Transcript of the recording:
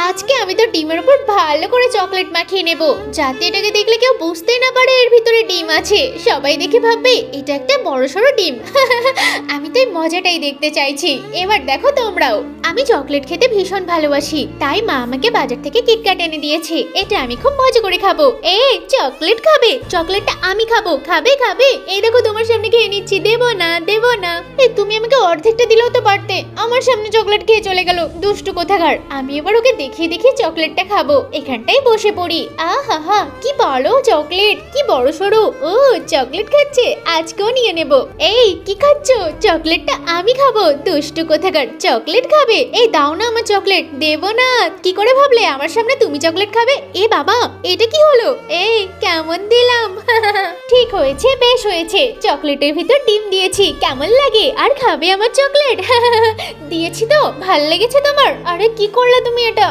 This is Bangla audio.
আজকে আমি তো ডিমের উপর ভালো করে চকলেট মাখিয়ে নেব, যাতে এটাকে দেখলে কেউ বুঝতেই না পারে এর ভিতরে ডিম আছে। সবাই দেখে ভাববে এটা একটা বড়সড় ডিম। আমি তো এই মজাটাই দেখতে চাইছি। এবার দেখো তোমরাও। আমি চকলেট খেতে ভীষণ ভালোবাসি, তাই মা আমাকে বাজার থেকে কিটক্যাট এনে দিয়েছে। এটা আমি খুব মজা করে খাবো। চকলেট খাবে? চকলেটটা আমি খাবো। খাবে খাবে? এই দেখো তোমার সামনে খেয়ে নিচ্ছি। দেবো না দেবো না। তুমি আমাকে অর্ধেকটা দিলেও তো পারতে। আমার সামনে চকলেট খেয়ে চলে গেল, দুষ্টু কোথাকার। আমি এবার ওকে দেখিয়ে দেখিয়ে চকলেটটা খাবো। এখানটাই বসে পড়ি। আহা হা, কি বড় চকলেট, কি বড় সড়ো। ও চকলেট খাচ্ছে, আজকেও নিয়ে নেব। এই কি খাচ্ছো? চকলেটটা আমি খাবো। দুষ্টু কোথাকার, চকলেট খাবে? এই দাও না আমার চকলেট। দেবো না? কি করে ভাবলে আমার সামনে তুমি চকলেট খাবে? এ বাবা, এটা কি হলো? এই কেমন দিলাম? ঠিক হয়েছে, বেশ হয়েছে। চকলেটের ভিতর ডিম দিয়েছি, কেমন লাগে? আর খাবে আমার চকলেট? দিয়েছি তো, ভাল লেগেছে তোমার? আরে কি করলে তুমি এটা?